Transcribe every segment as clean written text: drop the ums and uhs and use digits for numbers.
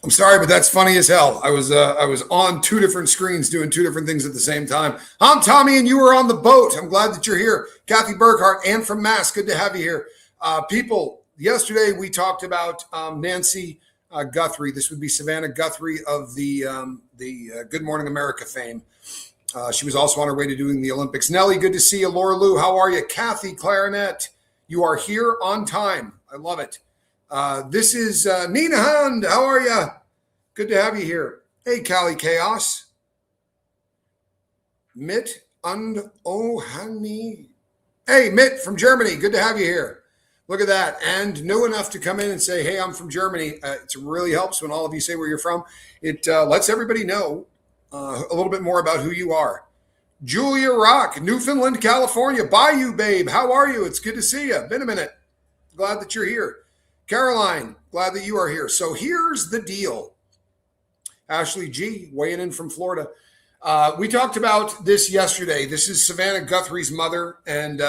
I'm sorry, but that's funny as hell. I was on two different screens doing two different things at the same time. I'm Tommy, and you were on the boat. I'm glad that you're here. Kathy Burkhart, and from Mass, good to have you here. People, yesterday we talked about Nancy Guthrie. This would be Savannah Guthrie of the Good Morning America fame. She was also on her way to doing the Olympics. Nellie, good to see you. Laura Lou, how are you? Kathy Clarinet, you are here on time. I love it. This is Nina Hand. How are you? Good to have you here. Hey, Cali Chaos. Mitt und Ohani. Hey, Mitt from Germany. Good to have you here. Look at that. And new enough to come in and say, hey, I'm from Germany. It really helps when all of you say where you're from. It lets everybody know a little bit more about who you are. Julia Rock, Newfoundland, California. Bayou, babe. How are you? It's good to see you. Been a minute. Glad that you're here. Caroline, glad that you are here. So here's the deal. Ashley G, weighing in from Florida. We talked about this yesterday. This is Savannah Guthrie's mother, and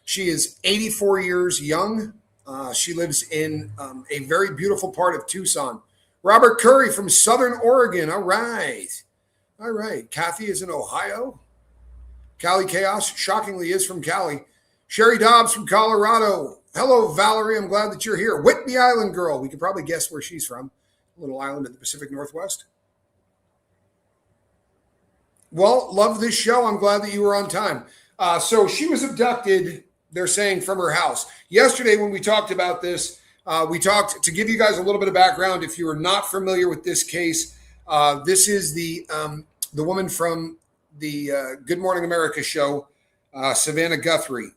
she is 84 years young. She lives in a very beautiful part of Tucson. Robert Curry from Southern Oregon. All right. All right. Kathy is in Ohio. Cali Chaos, shockingly, is from Cali. Sherry Dobbs from Colorado. Hello, Valerie. I'm glad that you're here. Whitney Island girl. We could probably guess where she's from. A little island in the Pacific Northwest. Well, love this show. I'm glad that you were on time. So she was abducted, they're saying, from her house. Yesterday when we talked about this, we talked, to give you guys a little bit of background, if you are not familiar with this case, this is the woman from the Good Morning America show, Savannah Guthrie.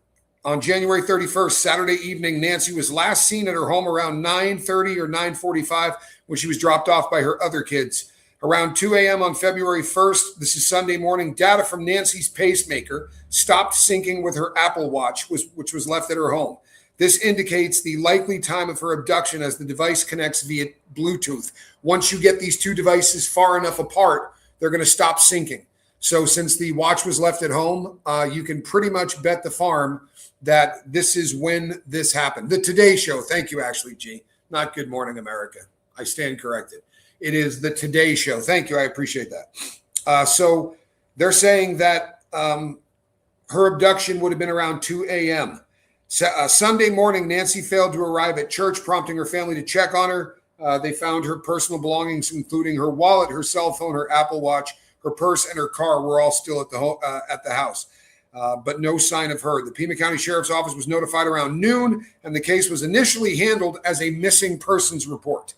On January 31st, Saturday evening, Nancy was last seen at her home around 9:30 or 9:45 when she was dropped off by her other kids. Around 2 a.m. on February 1st, this is Sunday morning, data from Nancy's pacemaker stopped syncing with her Apple Watch, which was left at her home. This indicates the likely time of her abduction as the device connects via Bluetooth. Once you get these two devices far enough apart, they're going to stop syncing. So since the watch was left at home, you can pretty much bet the farm that this is when this happened. The Today Show. Thank you, Ashley G. Not Good Morning America. I stand corrected. It is the Today Show. Thank you. I appreciate that. So they're saying that her abduction would have been around 2 a.m. Sunday morning, Nancy failed to arrive at church, prompting her family to check on her. They found her personal belongings, including her wallet, her cell phone, her Apple Watch, her purse, and her car were all still at the house. But no sign of her. The Pima County Sheriff's Office was notified around noon, and the case was initially handled as a missing persons report.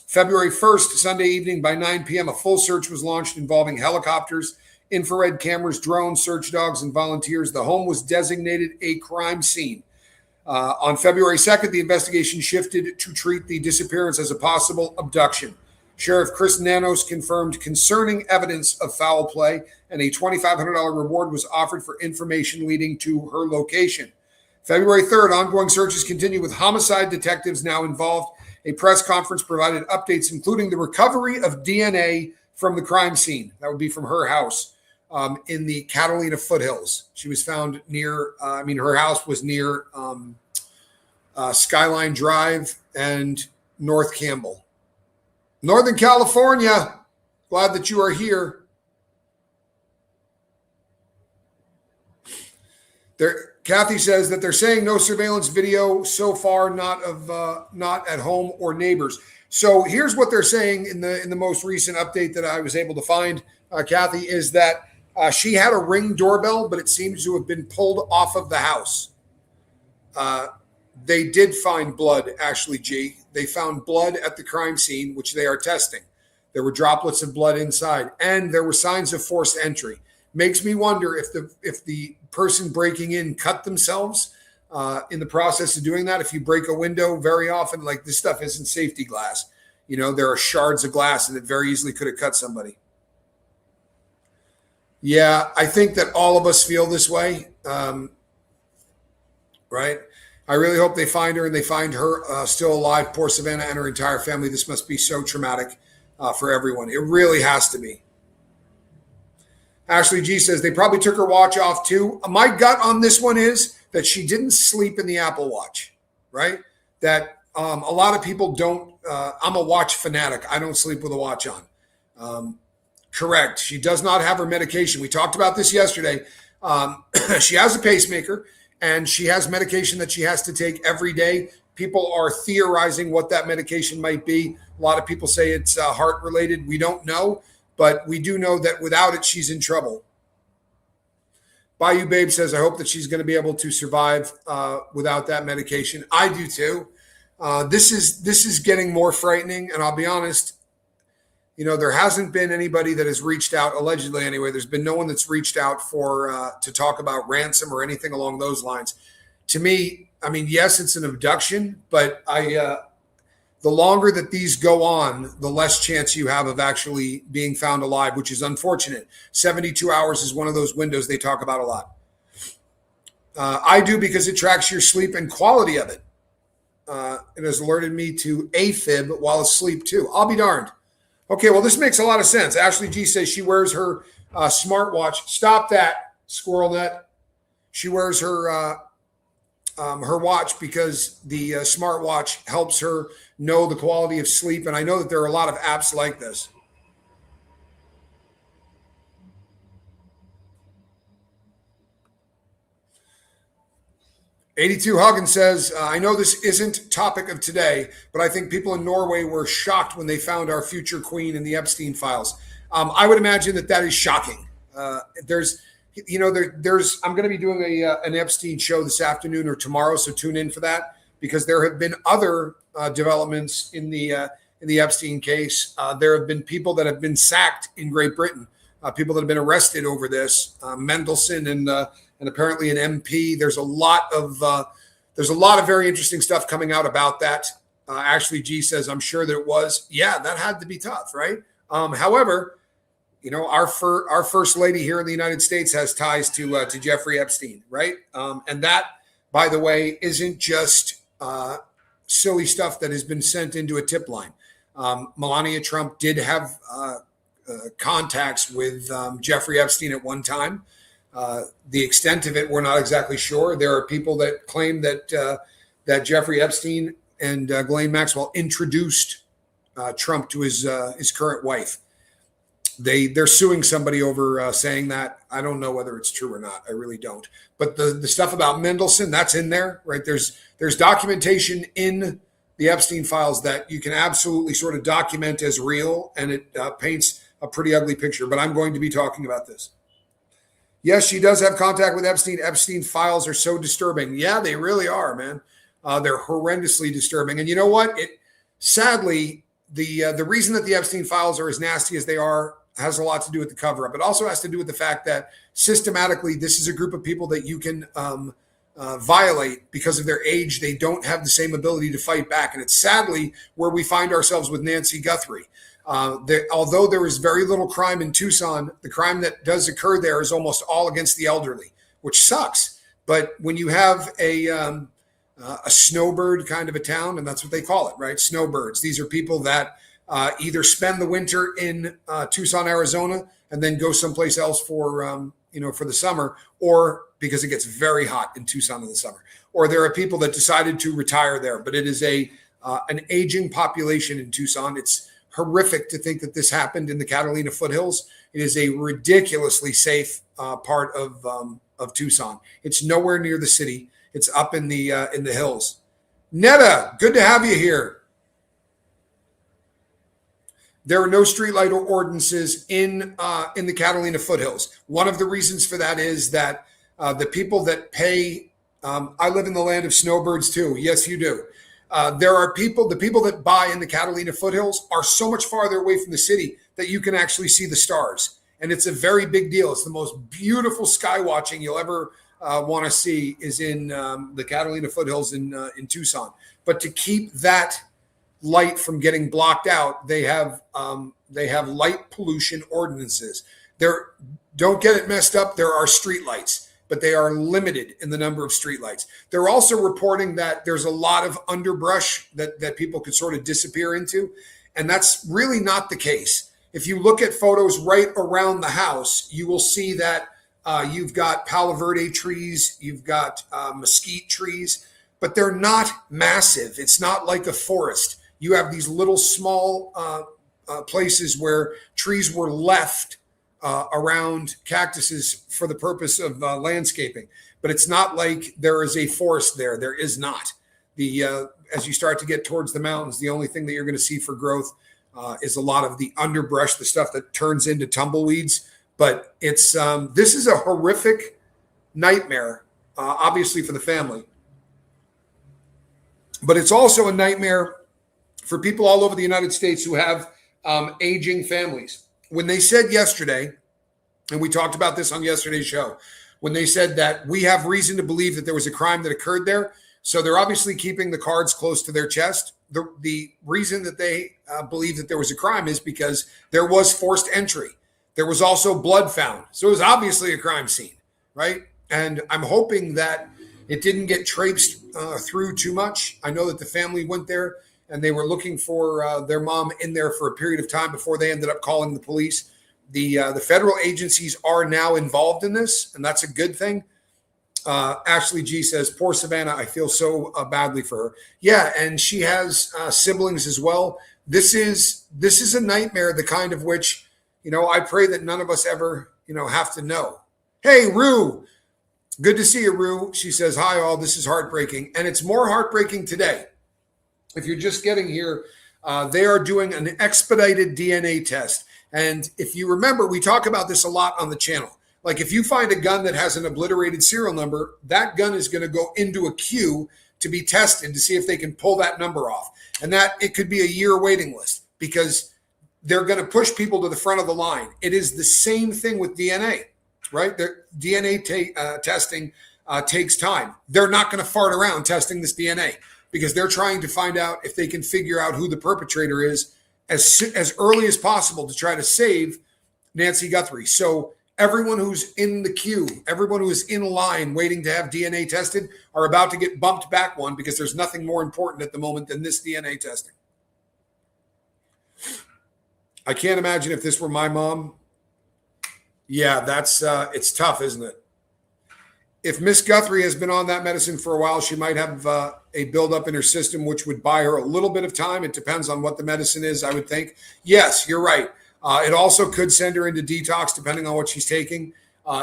February 1st, Sunday evening by 9 p.m., a full search was launched involving helicopters, infrared cameras, drones, search dogs, and volunteers. The home was designated a crime scene. On February 2nd, the investigation shifted to treat the disappearance as a possible abduction. Sheriff Chris Nanos confirmed concerning evidence of foul play, and a $2,500 reward was offered for information leading to her location. February 3rd, ongoing searches continue with homicide detectives now involved. A press conference provided updates, including the recovery of DNA from the crime scene. That would be from her house in the Catalina foothills. She was found near, her house was near Skyline Drive and North Campbell. Northern California, glad that you are here. Kathy says that they're saying no surveillance video so far, not at home or neighbors. So here's what they're saying in the most recent update that I was able to find, Kathy, is that she had a Ring doorbell, but it seems to have been pulled off of the house. They did find blood, Ashley G. They found blood at the crime scene, which they are testing. There were droplets of blood inside, and there were signs of forced entry. Makes me wonder if the person breaking in cut themselves in the process of doing that. If you break a window very often, like this stuff isn't safety glass. There are shards of glass, and it very easily could have cut somebody. Yeah, I think that all of us feel this way, right? I really hope they find her and they find her still alive. Poor Savannah and her entire family. This must be so traumatic for everyone. It really has to be. Ashley G says they probably took her watch off too. My gut on this one is that she didn't sleep in the Apple Watch, right? That a lot of people don't I'm a watch fanatic. I don't sleep with a watch on. Correct. She does not have her medication. We talked about this yesterday. She has a pacemaker and she has medication that she has to take every day. People are theorizing what that medication might be. A lot of people say it's heart related. We don't know, but we do know that without it, she's in trouble. Bayou Babe says, I hope that she's going to be able to survive without that medication. I do too. This is getting more frightening. And I'll be honest, there hasn't been anybody that has reached out, allegedly anyway. There's been no one that's reached out to talk about ransom or anything along those lines. To me, I mean, yes, it's an abduction, but the longer that these go on, the less chance you have of actually being found alive, which is unfortunate. 72 hours is one of those windows they talk about a lot. I do because it tracks your sleep and quality of it. It has alerted me to AFib while asleep too. I'll be darned. Okay, well, this makes a lot of sense. Ashley G says she wears her smartwatch. Stop that, Squirrel Nut. She wears her watch because the smartwatch helps her know the quality of sleep. And I know that there are a lot of apps like this. '82 Huggins says, I know this isn't topic of today, but I think people in Norway were shocked when they found our future queen in the Epstein files. I would imagine that is shocking. I'm going to be doing an Epstein show this afternoon or tomorrow, so tune in for that, because there have been other developments in the Epstein case. There have been people that have been sacked in Great Britain, people that have been arrested over this, Mendelsohn and apparently an MP. There's a lot of very interesting stuff coming out about that. Ashley G says, I'm sure that it was. Yeah, that had to be tough, right? However, our first lady here in the United States has ties to Jeffrey Epstein, right? And that, by the way, isn't just silly stuff that has been sent into a tip line. Melania Trump did have contacts with Jeffrey Epstein at one time. The extent of it, we're not exactly sure. There are people that claim that Jeffrey Epstein and Ghislaine Maxwell introduced Trump to his current wife. They're suing somebody over saying that. I don't know whether it's true or not. I really don't. But the stuff about Mendelsohn, that's in there, right? There's documentation in the Epstein files that you can absolutely sort of document as real, and it paints a pretty ugly picture. But I'm going to be talking about this. Yes, she does have contact with Epstein. Epstein files are so disturbing. Yeah, they really are, man. They're horrendously disturbing. And you know what? Sadly, the reason that the Epstein files are as nasty as they are has a lot to do with the cover-up. It also has to do with the fact that systematically, this is a group of people that you can violate because of their age. They don't have the same ability to fight back. And it's sadly where we find ourselves with Nancy Guthrie. Although there is very little crime in Tucson, the crime that does occur there is almost all against the elderly, which sucks. But when you have a snowbird kind of a town, and that's what they call it, right? Snowbirds. These are people that either spend the winter in Tucson, Arizona, and then go someplace else for the summer, or because it gets very hot in Tucson in the summer. Or there are people that decided to retire there, but it is an aging population in Tucson. It's horrific to think that this happened in the Catalina foothills. It is a ridiculously safe part of Tucson. It's nowhere near the city. It's up in the hills. Netta, good to have you here. There are no streetlight ordinances in the Catalina foothills. One of the reasons for that is that the people that pay. I live in the land of snowbirds too. Yes, you do. There are the people that buy in the Catalina foothills are so much farther away from the city that you can actually see the stars. And it's a very big deal. It's the most beautiful sky watching you'll ever want to see is in the Catalina foothills in Tucson. But to keep that light from getting blocked out, they have light pollution ordinances. Don't get it messed up. There are street lights, but they are limited in the number of streetlights. They're also reporting that there's a lot of underbrush that people could sort of disappear into, and that's really not the case. If you look at photos right around the house, you will see that you've got Palo Verde trees, you've got mesquite trees, but they're not massive. It's not like a forest. you have these little small places where trees were left around cactuses for the purpose of landscaping. But it's not like there is a forest there. There is not. As you start to get towards the mountains, the only thing that you're going to see for growth is a lot of the underbrush, the stuff that turns into tumbleweeds. But it's this is a horrific nightmare, obviously for the family. But it's also a nightmare for people all over the United States who have aging families. When they said yesterday, and we talked about this on yesterday's show, when they said that we have reason to believe that there was a crime that occurred there, so they're obviously keeping the cards close to their chest. The reason that they believe that there was a crime is because there was forced entry. There was also blood found. So it was obviously a crime scene, right? And I'm hoping that it didn't get traipsed through too much. I know that the family went there and they were looking for their mom in there for a period of time before they ended up calling the police. The federal agencies are now involved in this, and that's a good thing. Ashley G says, poor Savannah, I feel so badly for her. Yeah, and she has siblings as well. This is a nightmare, the kind of which, I pray that none of us ever, have to know. Hey, Rue, good to see you, Rue. She says, hi, all. This is heartbreaking. And it's more heartbreaking today. If you're just getting here, they are doing an expedited DNA test. And if you remember, we talk about this a lot on the channel. Like if you find a gun that has an obliterated serial number, that gun is going to go into a queue to be tested to see if they can pull that number off. And that it could be a year waiting list because they're going to push people to the front of the line. It is the same thing with DNA, right? The DNA testing takes time. They're not going to fart around testing this DNA because they're trying to find out if they can figure out who the perpetrator is as early as possible to try to save Nancy Guthrie. So everyone who's in the queue, everyone who is in line waiting to have DNA tested are about to get bumped back one because there's nothing more important at the moment than this DNA testing. I can't imagine if this were my mom. Yeah, that's it's tough, isn't it? If Miss Guthrie has been on that medicine for a while, she might have a buildup in her system, which would buy her a little bit of time. It depends on what the medicine is, I would think. Yes, you're right. It also could send her into detox, depending on what she's taking.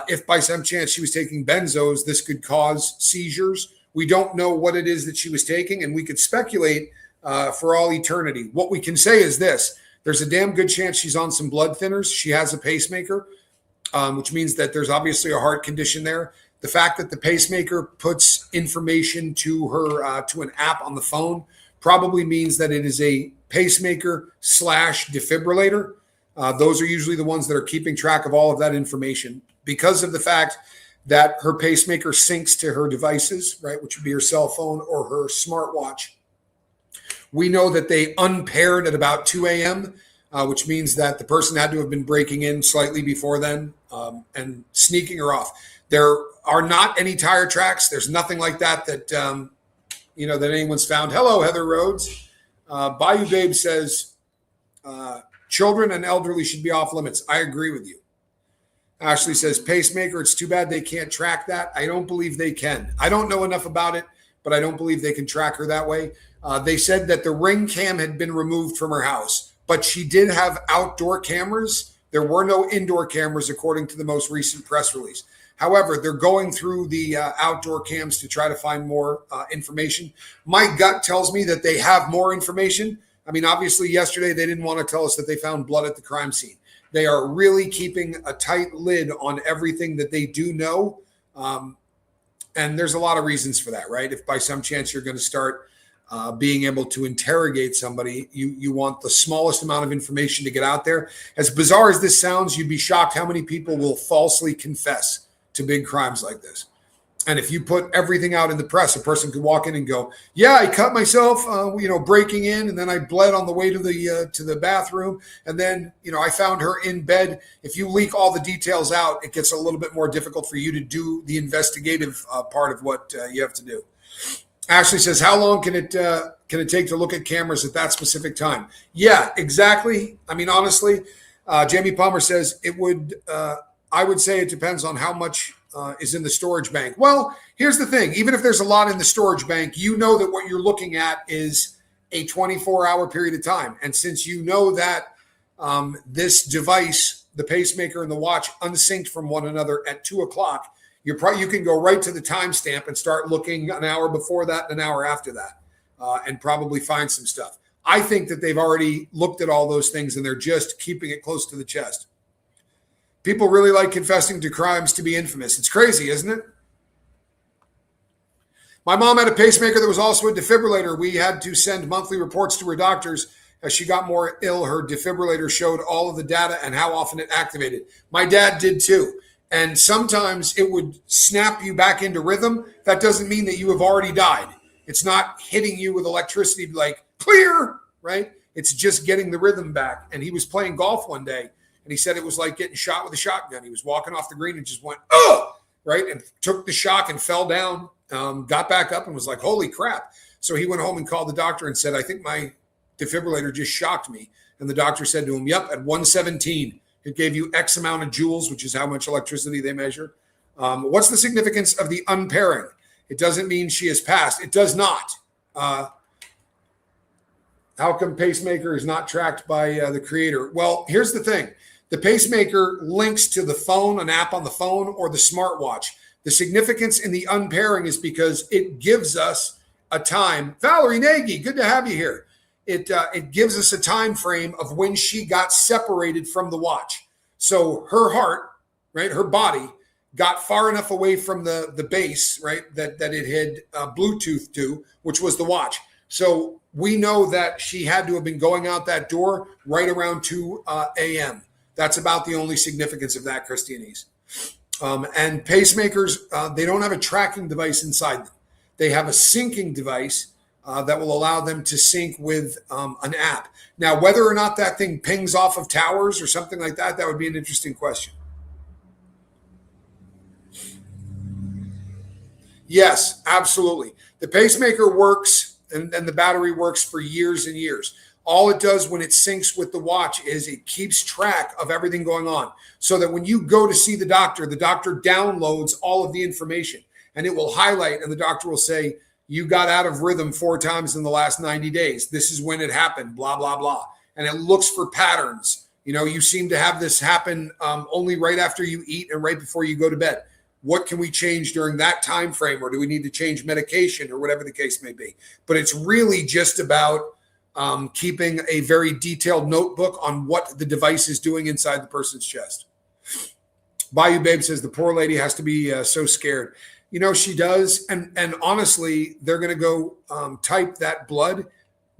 If by some chance she was taking benzos, this could cause seizures. We don't know what it is that she was taking, and we could speculate for all eternity. What we can say is this. There's a damn good chance she's on some blood thinners. She has a pacemaker, which means that there's obviously a heart condition there. The fact that the pacemaker puts information to her to an app on the phone probably means that it is a pacemaker / defibrillator. Those are usually the ones that are keeping track of all of that information because of the fact that her pacemaker syncs to her devices, right, which would be her cell phone or her smartwatch. We know that they unpaired at about 2 a.m., which means that the person had to have been breaking in slightly before then and sneaking her off. There are not any tire tracks. There's nothing like that that anyone's found. Hello, Heather Rhodes. Bayou Babe says children and elderly should be off limits. I agree with you. Ashley says pacemaker. It's too bad they can't track that. I don't believe they can. I don't know enough about it, but I don't believe they can track her that way. They said that the Ring cam had been removed from her house, but she did have outdoor cameras. There were no indoor cameras, according to the most recent press release. However, they're going through the outdoor cams to try to find more information. My gut tells me that they have more information. I mean, obviously, yesterday they didn't want to tell us that they found blood at the crime scene. They are really keeping a tight lid on everything that they do know. And there's a lot of reasons for that, right? If by some chance you're going to start being able to interrogate somebody, you want the smallest amount of information to get out there. As bizarre as this sounds, you'd be shocked how many people will falsely confess to big crimes like this. And if you put everything out in the press, a person could walk in and go, yeah, I cut myself, breaking in, and then I bled on the way to the bathroom. And then, I found her in bed. If you leak all the details out, it gets a little bit more difficult for you to do the investigative part of what you have to do. Ashley says, how long can it take to look at cameras at that specific time? Yeah, exactly. I mean, honestly, Jamie Palmer says it would, I would say it depends on how much is in the storage bank. Well, here's the thing. Even if there's a lot in the storage bank, you know that what you're looking at is a 24-hour period of time. And since you know that this device, the pacemaker and the watch, unsynced from one another at 2 o'clock, you can go right to the timestamp and start looking an hour before that and an hour after that, and probably find some stuff. I think that they've already looked at all those things and they're just keeping it close to the chest. People really like confessing to crimes to be infamous. It's crazy, isn't it? My mom had a pacemaker that was also a defibrillator. We had to send monthly reports to her doctors. As she got more ill, her defibrillator showed all of the data and how often it activated. My dad did too. And sometimes it would snap you back into rhythm. That doesn't mean that you have already died. It's not hitting you with electricity like, clear, right? It's just getting the rhythm back. And he was playing golf one day, and he said it was like getting shot with a shotgun. He was walking off the green and just went, oh, right? And took the shock and fell down, got back up and was like, holy crap. So he went home and called the doctor and said, I think my defibrillator just shocked me. And the doctor said to him, yep, at 117, it gave you X amount of joules, which is how much electricity they measure. What's the significance of the unpairing? It doesn't mean she has passed. It does not. How come pacemaker is not tracked by the creator? Well, here's the thing. The pacemaker links to the phone, an app on the phone, or the smartwatch. The significance in the unpairing is because it gives us a time. Valerie Nagy, good to have you here. It gives us a time frame of when she got separated from the watch. So her heart, right, her body got far enough away from the base, right, that it had Bluetooth to, which was the watch. So we know that she had to have been going out that door right around 2 a.m. That's about the only significance of that, Christianese. And pacemakers, they don't have a tracking device inside them. They have a syncing device that will allow them to sync with an app. Now, whether or not that thing pings off of towers or something like that, that would be an interesting question. Yes, absolutely. The pacemaker works and the battery works for years and years. All it does when it syncs with the watch is it keeps track of everything going on so that when you go to see the doctor downloads all of the information and it will highlight and the doctor will say, you got out of rhythm 4 times in the last 90 days. This is when it happened, blah, blah, blah. And it looks for patterns. You know, you seem to have this happen only right after you eat and right before you go to bed. What can we change during that time frame? Or do we need to change medication or whatever the case may be? But it's really just about keeping a very detailed notebook on what the device is doing inside the person's chest. Bayou Babe says the poor lady has to be so scared. You know, she does. And honestly, they're going to go type that blood.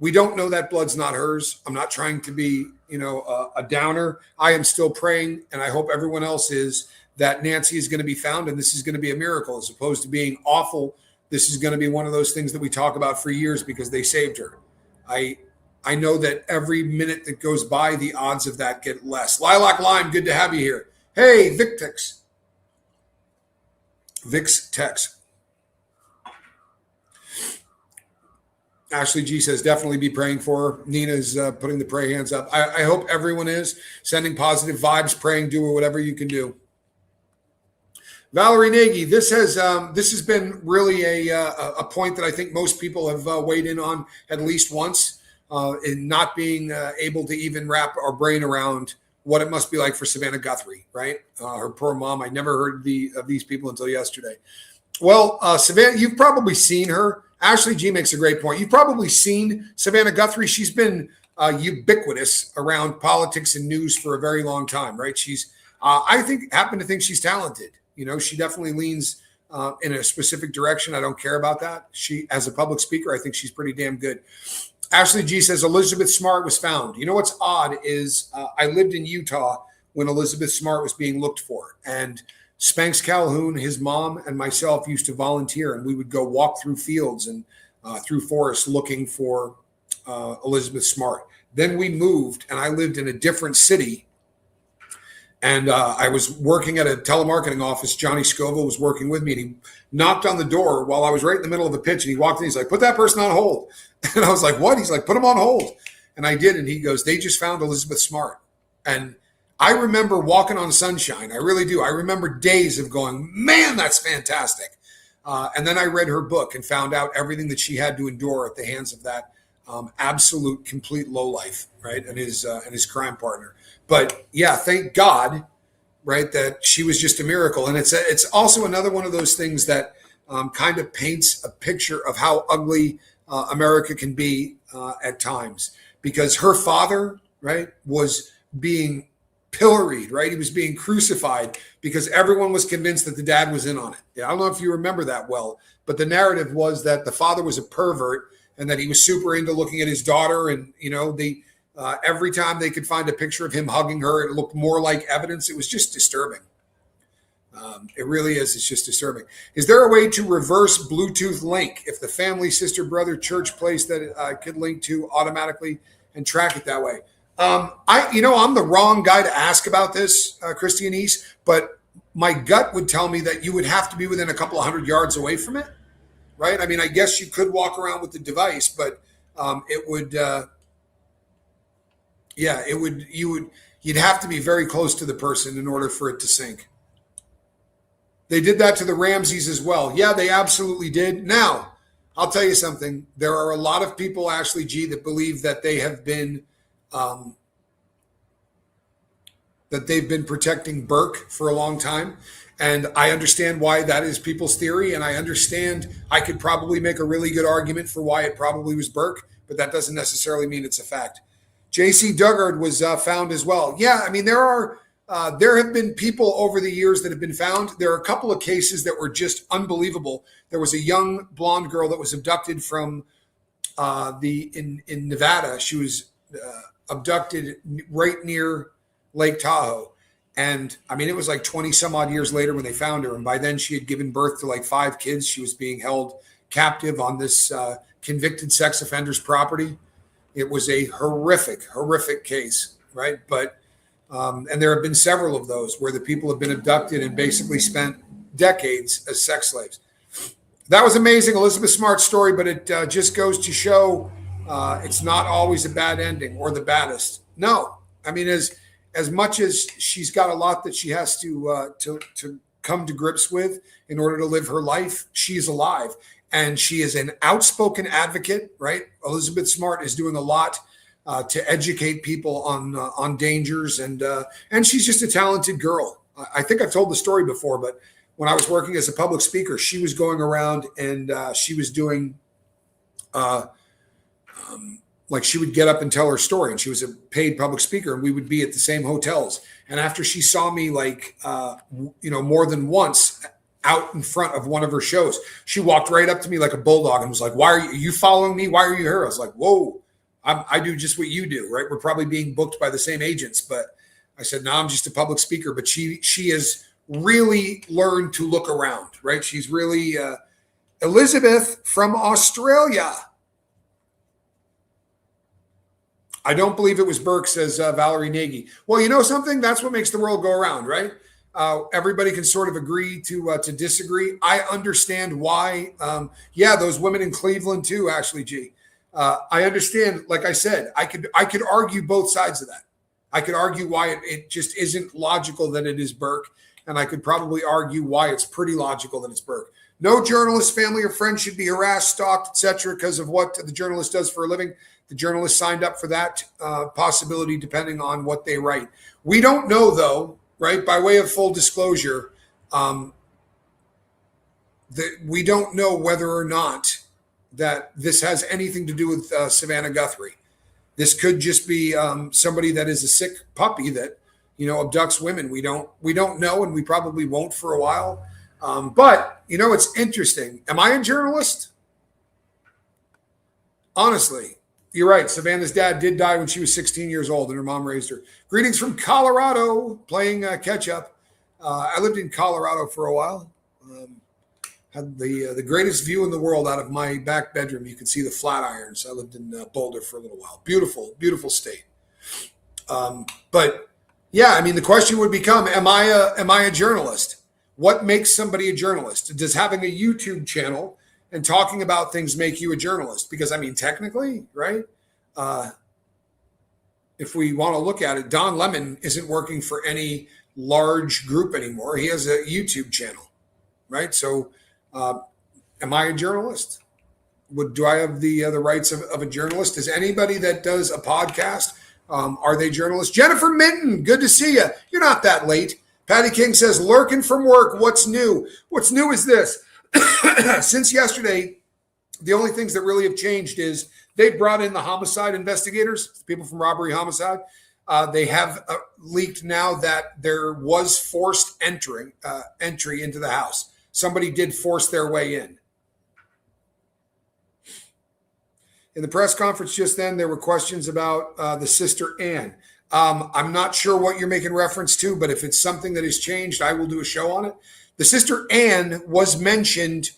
We don't know that blood's not hers. I'm not trying to be, a downer. I am still praying, and I hope everyone else is, that Nancy is going to be found, and this is going to be a miracle as opposed to being awful. This is going to be one of those things that we talk about for years because they saved her. I know that every minute that goes by, the odds of that get less. Lilac Lime, good to have you here. Hey, Victex. Ashley G says, definitely be praying for her. Nina's putting the pray hands up. I hope everyone is sending positive vibes, praying, do whatever you can do. Valerie Nagy, this has been really a point that I think most people have weighed in on at least once, in not being able to even wrap our brain around what it must be like for Savannah Guthrie, right? Her poor mom. I never heard of these people until yesterday. Well, Savannah, you've probably seen her. Ashley G makes a great point. You've probably seen Savannah Guthrie. She's been ubiquitous around politics and news for a very long time, right? She's, happen to think she's talented. She definitely leans in a specific direction. I don't care about that. She, as a public speaker, I think she's pretty damn good. Ashley G says Elizabeth Smart was found. You know what's odd is I lived in Utah when Elizabeth Smart was being looked for. And Spanx Calhoun, his mom, and myself used to volunteer, and we would go walk through fields and through forests looking for Elizabeth Smart. Then we moved, and I lived in a different city. And I was working at a telemarketing office. Johnny Scoville was working with me, and he knocked on the door while I was right in the middle of a pitch. And he walked in. He's like, put that person on hold. And I was like, what? He's like, put him on hold. And I did. And he goes, they just found Elizabeth Smart. And I remember walking on sunshine. I really do. I remember days of going, man, that's fantastic. And then I read her book and found out everything that she had to endure at the hands of that absolute complete lowlife, right? And his crime partner. But yeah, thank God, right, that she was just a miracle. And it's also another one of those things that kind of paints a picture of how ugly America can be at times, because her father, right, was being pilloried, right? He was being crucified because everyone was convinced that the dad was in on it. Yeah, I don't know if you remember that well, but the narrative was that the father was a pervert and that he was super into looking at his daughter. And, every time they could find a picture of him hugging her, it looked more like evidence. It was just disturbing. It really is. It's just disturbing. Is there a way to reverse Bluetooth link if the family, sister, brother, church place that I could link to automatically and track it that way? I'm the wrong guy to ask about this, Christy and East, but my gut would tell me that you would have to be within a couple of 100 yards away from it, right? I mean, I guess you could walk around with the device, but you'd have to be very close to the person in order for it to sync. They did that to the Ramseys as well. Yeah, they absolutely did. Now, I'll tell you something. There are a lot of people, Ashley G, that believe that they have been protecting Burke for a long time. And I understand why that is people's theory. And I could probably make a really good argument for why it probably was Burke, but that doesn't necessarily mean it's a fact. J.C. Dugard was found as well. Yeah, I mean, there have been people over the years that have been found. There are a couple of cases that were just unbelievable. There was a young blonde girl that was abducted from in Nevada. She was abducted right near Lake Tahoe. And I mean, it was like 20 some odd years later when they found her. And by then she had given birth to like 5 kids. She was being held captive on this convicted sex offender's property. It was a horrific case, right? But and there have been several of those where the people have been abducted and basically spent decades as sex slaves. That was amazing. Elizabeth Smart's story, but it just goes to show it's not always a bad ending or the baddest. No, I mean, as much as she's got a lot that she has to come to grips with in order to live her life, she's alive. And she is an outspoken advocate, right? Elizabeth Smart is doing a lot to educate people on dangers, and she's just a talented girl. I think I've told the story before, but when I was working as a public speaker, she was going around and she was doing like she would get up and tell her story, and she was a paid public speaker, and we would be at the same hotels. And after she saw me more than once out in front of one of her shows, she walked right up to me like a bulldog and was like, "Why are you following me? Why are you here?" I was like, "Whoa, I do just what you do, right? We're probably being booked by the same agents." But I said, "No, I'm just a public speaker." But she has really learned to look around, right? She's really Elizabeth from Australia. I don't believe it was Burke, says Valerie Nagy. Well, you know something? That's what makes the world go around, right? Everybody can sort of agree to disagree. I understand why. Those women in Cleveland too, Ashley G. I understand. Like I said, I could argue both sides of that. I could argue why it just isn't logical that it is Burke, and I could probably argue why it's pretty logical that it's Burke. No journalist, family, or friend should be harassed, stalked, etc., because of what the journalist does for a living. The journalist signed up for that possibility, depending on what they write. We don't know, though. Right, by way of full disclosure, that we don't know whether or not that this has anything to do with Savannah Guthrie. This could just be somebody that is a sick puppy that abducts women. We don't know, and we probably won't for a while. But it's interesting. Am I a journalist? Honestly. You're right. Savannah's dad did die when she was 16 years old, and her mom raised her. Greetings from Colorado, playing catch up. I lived in Colorado for a while. Had the greatest view in the world out of my back bedroom. You could see the Flatirons. I lived in Boulder for a little while. Beautiful, beautiful state. But yeah, I mean, the question would become: Am I a journalist? What makes somebody a journalist? Does having a YouTube channel and talking about things make you a journalist? Because I mean, technically, right? If we want to look at it, Don Lemon isn't working for any large group anymore. He has a YouTube channel, right? So am I a journalist? do I have the rights of a journalist? Is anybody that does a podcast, are they journalists? Jennifer Minton, good to see you. You're not that late. Patty King says, lurking from work, what's new? What's new is this. Since yesterday, the only things that really have changed is they brought in the homicide investigators, people from robbery homicide. They have leaked now that there was forced entry into the house. Somebody did force their way in. In the press conference just then, there were questions about the sister Anne. I'm not sure what you're making reference to, but if it's something that has changed, I will do a show on it. The sister Anne was mentioned,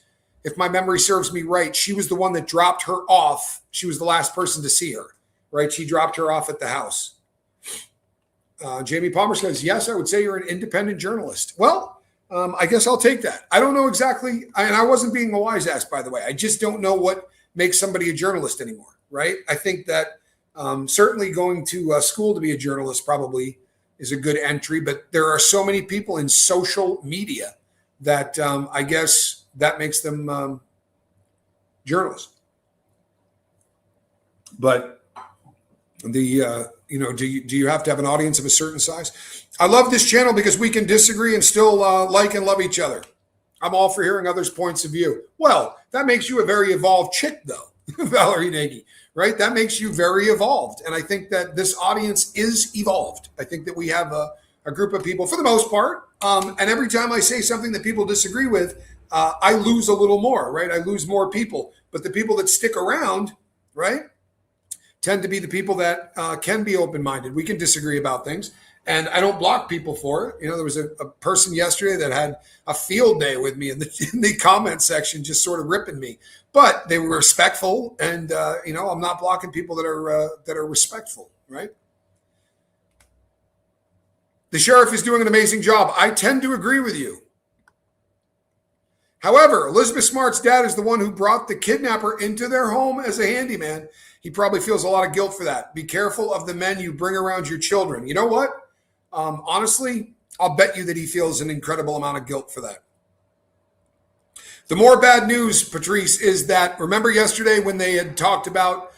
if my memory serves me right. She was the one that dropped her off. She was the last person to see her, right? She dropped her off at the house. Jamie Palmer says, yes, I would say you're an independent journalist. Well, I guess I'll take that. I don't know exactly, and I wasn't being a wise ass, by the way. I just don't know what makes somebody a journalist anymore, right? I think that certainly going to school to be a journalist probably is a good entry, but there are so many people in social media that I guess that makes them journalists. But do you have to have an audience of a certain size? I love this channel because we can disagree and still like and love each other. I'm all for hearing others' points of view. Well, that makes you a very evolved chick, though, Valerie Nagy, right? That makes you very evolved. And I think that this audience is evolved. I think that we have a group of people, for the most part, and every time I say something that people disagree with, I lose a little more, right? I lose more people. But the people that stick around, right, tend to be the people that can be open-minded. We can disagree about things. And I don't block people for it. You know, there was a person yesterday that had a field day with me in the comment section, just sort of ripping me. But they were respectful, and I'm not blocking people that are respectful, right? The sheriff is doing an amazing job. I tend to agree with you. However, Elizabeth Smart's dad is the one who brought the kidnapper into their home as a handyman. He probably feels a lot of guilt for that. Be careful of the men you bring around your children. You know what? Honestly, I'll bet you that he feels an incredible amount of guilt for that. The more bad news, Patrice, is that, remember yesterday when they had talked about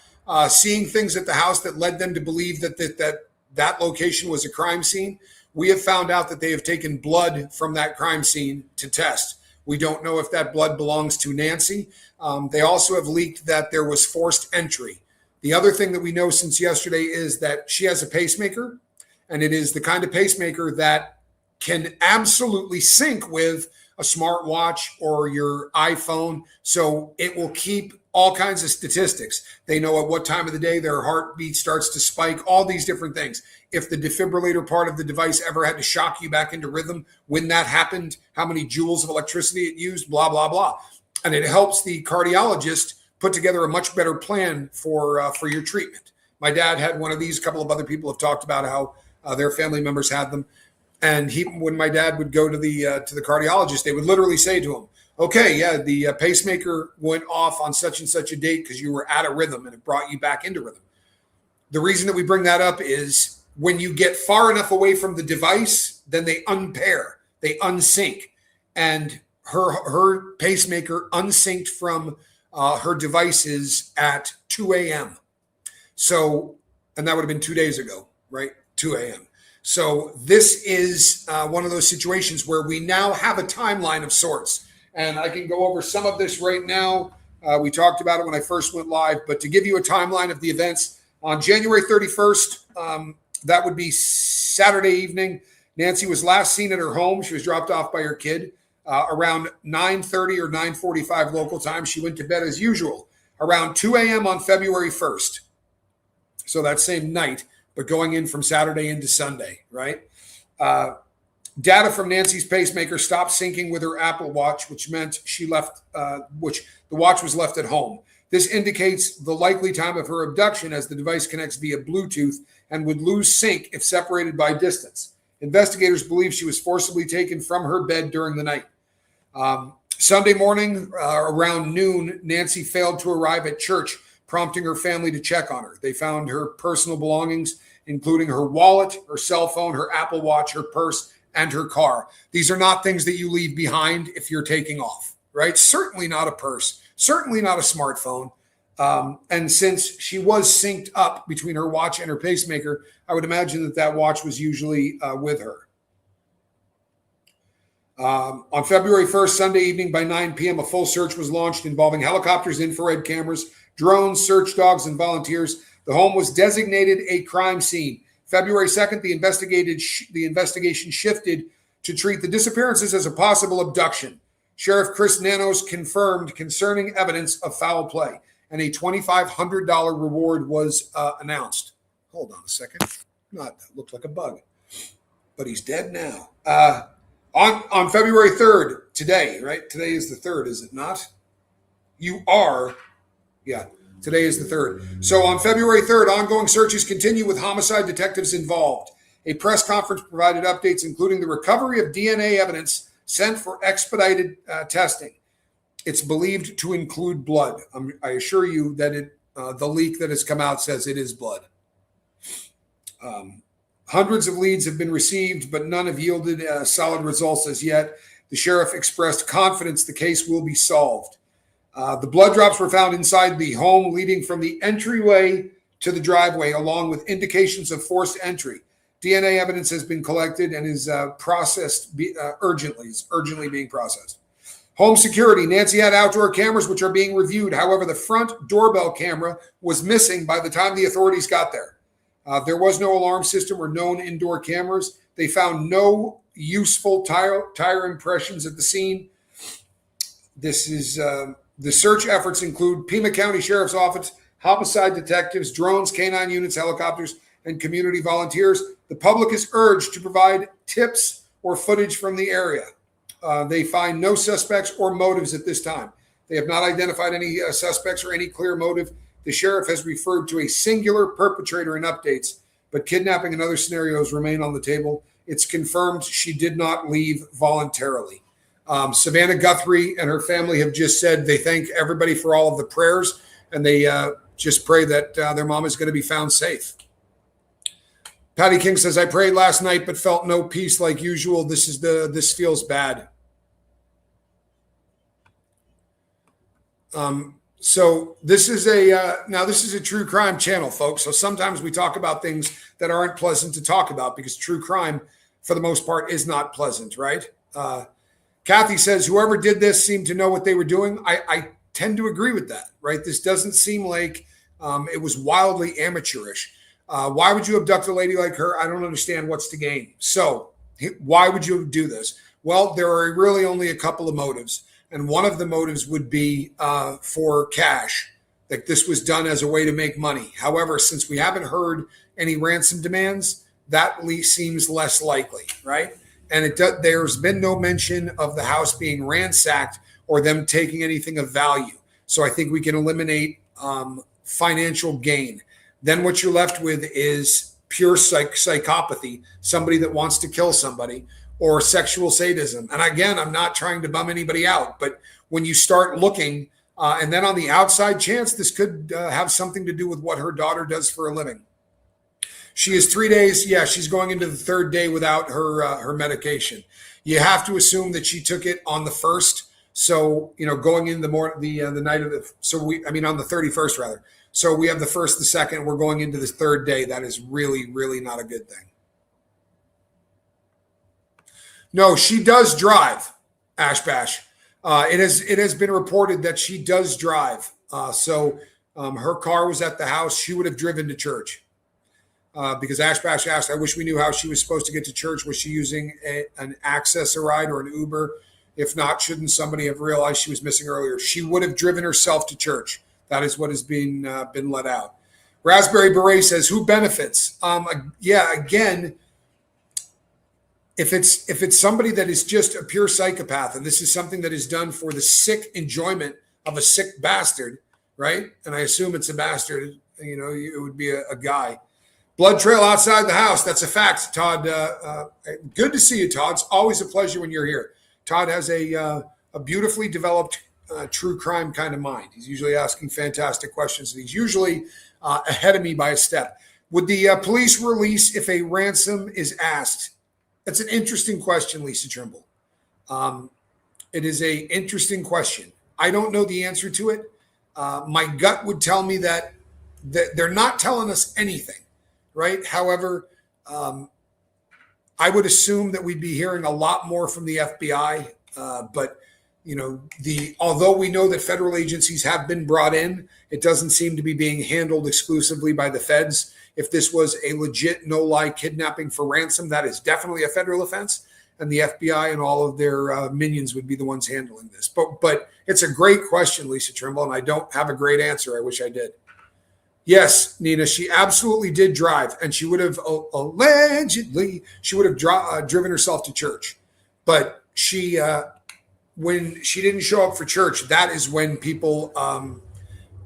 seeing things at the house that led them to believe that location was a crime scene? We have found out that they have taken blood from that crime scene to test. We don't know if that blood belongs to Nancy. They also have leaked that there was forced entry. The other thing that we know since yesterday is that she has a pacemaker, and it is the kind of pacemaker that can absolutely sync with a smartwatch or your iPhone. So it will keep all kinds of statistics. They know at what time of the day their heartbeat starts to spike, all these different things. If the defibrillator part of the device ever had to shock you back into rhythm, when that happened, how many joules of electricity it used, blah, blah, blah. And it helps the cardiologist put together a much better plan for your treatment. My dad had one of these. A couple of other people have talked about how their family members had them. And when my dad would go to the cardiologist, they would literally say to him, okay, yeah, the pacemaker went off on such and such a date because you were out of rhythm and it brought you back into rhythm. The reason that we bring that up is when you get far enough away from the device, then they unpair, they unsync. And her pacemaker unsynced from her devices at 2 a.m. So, and that would have been 2 days ago, right? 2 a.m. So this is one of those situations where we now have a timeline of sorts. And I can go over some of this right now. We talked about it when I first went live, but to give you a timeline of the events, on January 31st, that would be Saturday evening, Nancy was last seen at her home. She was dropped off by her kid around 9:30 or 9:45 local time. She went to bed as usual around 2 a.m. on February 1st. So that same night, but going in from Saturday into Sunday, right? Data from Nancy's pacemaker stopped syncing with her Apple Watch, which meant she left, which the watch was left at home. This indicates the likely time of her abduction as the device connects via Bluetooth and would lose sync if separated by distance. Investigators believe she was forcibly taken from her bed during the night. Sunday morning, around noon, Nancy failed to arrive at church, prompting her family to check on her. They found her personal belongings, including her wallet, her cell phone, her Apple Watch, her purse, and her car. These are not things that you leave behind if you're taking off, right? Certainly not a purse. certainly not a smartphone. And since she was synced up between her watch and her pacemaker, I would imagine that watch was usually with her. On February 1st, Sunday evening by 9 p.m., a full search was launched involving helicopters, infrared cameras, drones, search dogs, and volunteers. The home was designated a crime scene. February 2nd, the investigation shifted to treat the disappearances as a possible abduction. Sheriff Chris Nanos confirmed concerning evidence of foul play, and a $2,500 reward was announced. Hold on a second. That looked like a bug, but he's dead now. On February 3rd, today, right? Today is the 3rd, is it not? You are. Yeah, today is the 3rd. So on February 3rd, ongoing searches continue with homicide detectives involved. A press conference provided updates, including the recovery of DNA evidence sent for expedited testing. It's believed to include blood. I assure you that the leak that has come out says it is blood. Hundreds of leads have been received, but none have yielded solid results as yet. The sheriff expressed confidence the case will be solved. The blood drops were found inside the home, leading from the entryway to the driveway, along with indications of forced entry. DNA evidence has been collected and is processed urgently. It's urgently being processed. Home security. Nancy had outdoor cameras which are being reviewed. However, the front doorbell camera was missing by the time the authorities got there. There was no alarm system or known indoor cameras. They found no useful tire impressions at the scene. This is the search efforts include Pima County Sheriff's Office, homicide detectives, drones, canine units, helicopters, and community volunteers. The public is urged to provide tips or footage from the area. They find no suspects or motives at this time. They have not identified any suspects or any clear motive. The sheriff has referred to a singular perpetrator in updates, but kidnapping and other scenarios remain on the table. It's confirmed she did not leave voluntarily. Savannah Guthrie and her family have just said they thank everybody for all of the prayers, and they just pray that their mom is going to be found safe. Patty King says, I prayed last night but felt no peace like usual. This feels bad. So this is a true crime channel, folks. So sometimes we talk about things that aren't pleasant to talk about because true crime, for the most part, is not pleasant, right? Kathy says, whoever did this seemed to know what they were doing. I tend to agree with that, right? This doesn't seem like it was wildly amateurish. Why would you abduct a lady like her? I don't understand what's the game. So why would you do this? Well, there are really only a couple of motives. And one of the motives would be for cash, that this was done as a way to make money. However, since we haven't heard any ransom demands, that seems less likely, right? And there's been no mention of the house being ransacked or them taking anything of value. So I think we can eliminate financial gain. Then what you're left with is pure psychopathy, somebody that wants to kill somebody, or sexual sadism. And again, I'm not trying to bum anybody out, but when you start looking, and then on the outside chance, this could have something to do with what her daughter does for a living. She is 3 days. Yeah, she's going into the 3rd day without her medication. You have to assume that she took it on the 1st. So, going in the night of on the 31st rather. So we have the 1st, the 2nd, we're going into the 3rd day. That is really, really not a good thing. No, she does drive, Ash Bash. It has been reported that she does drive. So her car was at the house. She would have driven to church. Because Ash Bash asked, I wish we knew how she was supposed to get to church. Was she using an Access a ride or an Uber? If not, shouldn't somebody have realized she was missing earlier? She would have driven herself to church. That is what has been let out. Raspberry Beret says, who benefits? Again, if it's somebody that is just a pure psychopath, and this is something that is done for the sick enjoyment of a sick bastard, right? And I assume it's a bastard, it would be a guy. Blood trail outside the house. That's a fact, Todd. Good to see you, Todd. It's always a pleasure when you're here. Todd has a beautifully developed true crime kind of mind. He's usually asking fantastic questions, and he's usually ahead of me by a step. Would the police release if a ransom is asked? That's an interesting question, Lisa Trimble. It is an interesting question. I don't know the answer to it. My gut would tell me that they're not telling us anything, right? However, I would assume that we'd be hearing a lot more from the FBI. But although we know that federal agencies have been brought in, it doesn't seem to be being handled exclusively by the feds. If this was a legit no-lie kidnapping for ransom, that is definitely a federal offense, and the FBI and all of their minions would be the ones handling this. But it's a great question, Lisa Trimble, and I don't have a great answer. I wish I did. Yes, Nina, she absolutely did drive, and she would have allegedly driven herself to church. But when she didn't show up for church, that is when people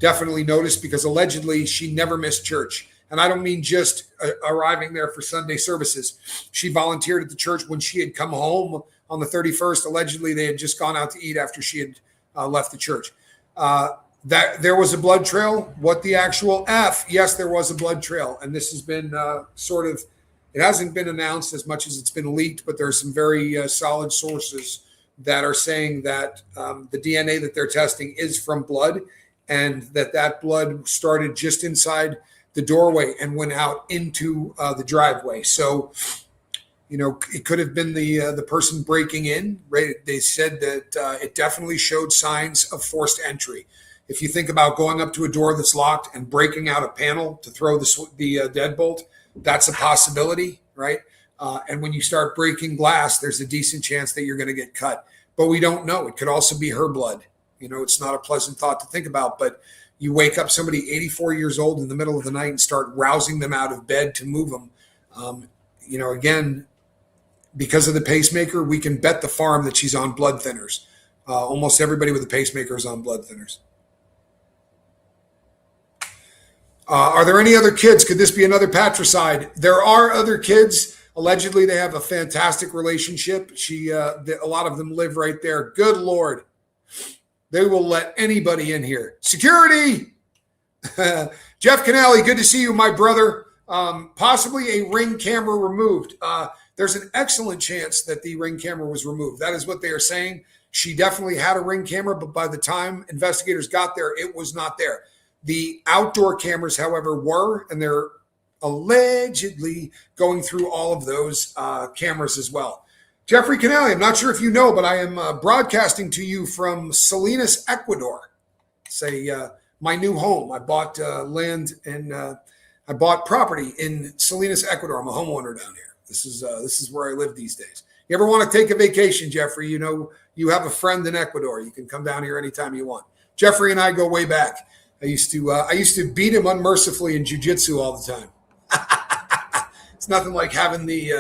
definitely noticed, because allegedly she never missed church. And I don't mean just arriving there for Sunday services. She volunteered at the church when she had come home on the 31st. Allegedly, they had just gone out to eat after she had left the church. That there was a blood trail. What the actual F? Yes, there was a blood trail. And this has been it hasn't been announced as much as it's been leaked, but there's some very solid sources that are saying that the DNA that they're testing is from blood, and that blood started just inside the doorway and went out into the driveway. So, it could have been the person breaking in. Right? They said that it definitely showed signs of forced entry. If you think about going up to a door that's locked and breaking out a panel to throw the deadbolt, that's a possibility, right? And when you start breaking glass, there's a decent chance that you're going to get cut. But we don't know. It could also be her blood. It's not a pleasant thought to think about, but you wake up somebody 84 years old in the middle of the night and start rousing them out of bed to move them. Again, because of the pacemaker, we can bet the farm that she's on blood thinners. Almost everybody with a pacemaker is on blood thinners. Are there any other kids? Could this be another patricide? There are other kids. Allegedly, they have a fantastic relationship. A lot of them live right there. Good Lord. They will let anybody in here. Security! Jeff Canale, good to see you, my brother. Possibly a Ring camera removed. There's an excellent chance that the Ring camera was removed. That is what they are saying. She definitely had a Ring camera, but by the time investigators got there, it was not there. The outdoor cameras, however, were, and they're allegedly going through all of those cameras as well. Jeffrey Canale, I'm not sure if you know, but I am broadcasting to you from Salinas, Ecuador. It's my new home. I bought land and I bought property in Salinas, Ecuador. I'm a homeowner down here. This is where I live these days. You ever want to take a vacation, Jeffrey? You have a friend in Ecuador. You can come down here anytime you want. Jeffrey and I go way back. I used to beat him unmercifully in jiu-jitsu all the time. It's nothing like having the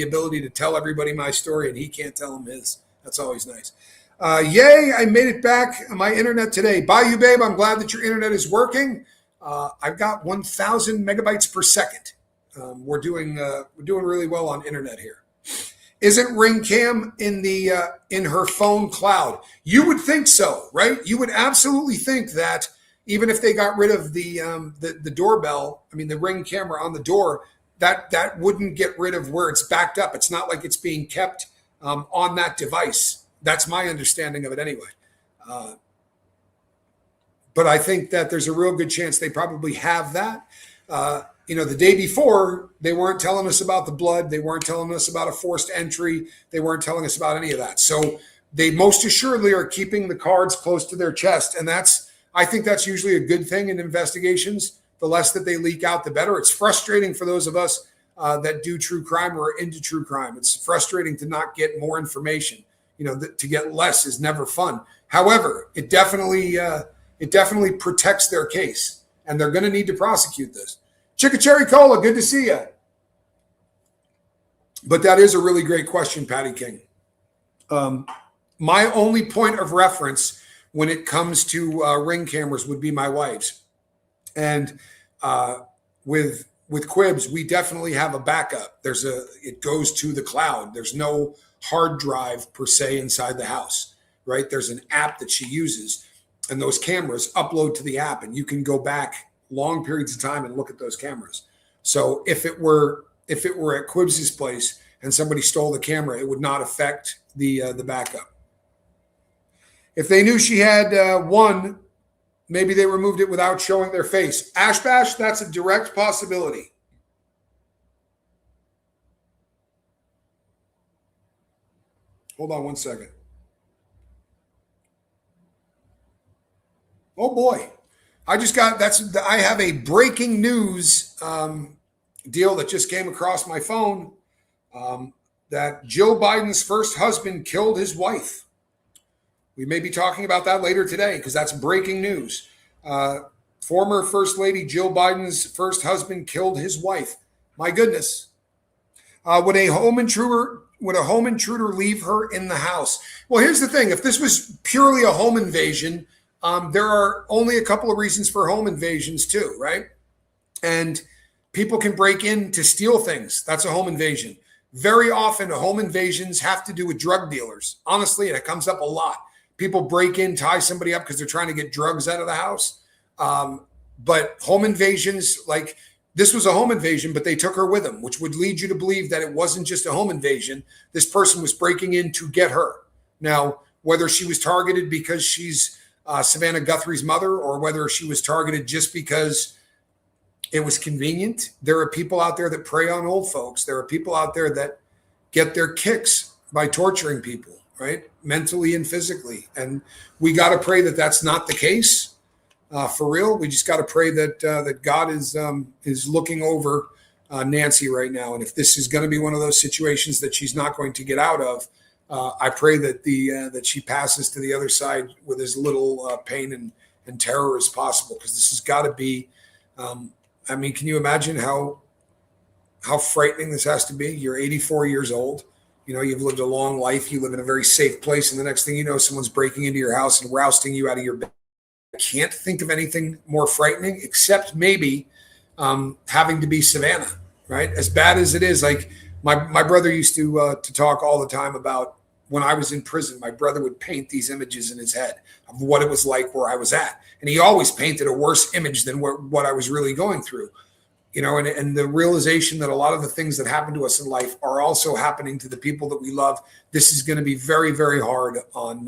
ability to tell everybody my story and he can't tell them his. That's always nice. Yay, I made it back on my internet today. Bayou Babe, I'm glad that your internet is working. I've got 1,000 megabytes per second. We're doing really well on internet here. Isn't Ring Cam in her phone cloud? You would think so, right? You would absolutely think that even if they got rid of the doorbell, the Ring camera on the door, that wouldn't get rid of where it's backed up. It's not like it's being kept on that device. That's my understanding of it anyway. But I think that there's a real good chance they probably have that. The day before, they weren't telling us about the blood. They weren't telling us about a forced entry. They weren't telling us about any of that. So they most assuredly are keeping the cards close to their chest. And I think that's usually a good thing in investigations. The less that they leak out, the better. It's frustrating for those of us that do true crime or are into true crime. It's frustrating to not get more information. To get less is never fun. However, it definitely protects their case, and they're going to need to prosecute this. Chickacherry Cola, good to see you. But that is a really great question, Patty King. My only point of reference when it comes to Ring cameras would be my wife's. And with Quibs, we definitely have a backup. It goes to the cloud. There's no hard drive per se inside the house, right? There's an app that she uses, and those cameras upload to the app, and you can go back long periods of time and look at those cameras. So if it were at Quibs's place and somebody stole the camera, it would not affect the backup. If they knew she had one, maybe they removed it without showing their face. Ash Bash, that's a direct possibility. Hold on one second. Oh boy. I have a breaking news deal that just came across my phone that Joe Biden's first husband killed his wife. We may be talking about that later today because that's breaking news. Former First Lady Jill Biden's first husband killed his wife. My goodness. Would a home intruder leave her in the house? Well, here's the thing. If this was purely a home invasion, there are only a couple of reasons for home invasions too, right? And people can break in to steal things. That's a home invasion. Very often, home invasions have to do with drug dealers. Honestly, and it comes up a lot. People break in, tie somebody up because they're trying to get drugs out of the house. But home invasions, like this was a home invasion, but they took her with them, which would lead you to believe that it wasn't just a home invasion. This person was breaking in to get her. Now, whether she was targeted because she's Savannah Guthrie's mother or whether she was targeted just because it was convenient, there are people out there that prey on old folks. There are people out there that get their kicks by torturing people, right? Mentally and physically. And we got to pray that that's not the case. For real, we just got to pray that God is looking over Nancy right now. And if this is going to be one of those situations that she's not going to get out of, I pray that that she passes to the other side with as little pain and terror as possible, because this has got to be. I mean, can you imagine how frightening this has to be? You're 84 years old. You know, you've lived a long life. You live in a very safe place. And the next thing you know, someone's breaking into your house and rousting you out of your bed. I can't think of anything more frightening except maybe having to be Savannah, right? As bad as it is, like my brother used to talk all the time about when I was in prison. My brother would paint these images in his head of what it was like where I was at. And he always painted a worse image than what I was really going through. You know, and the realization that a lot of the things that happen to us in life are also happening to the people that we love. This is going to be very, very hard on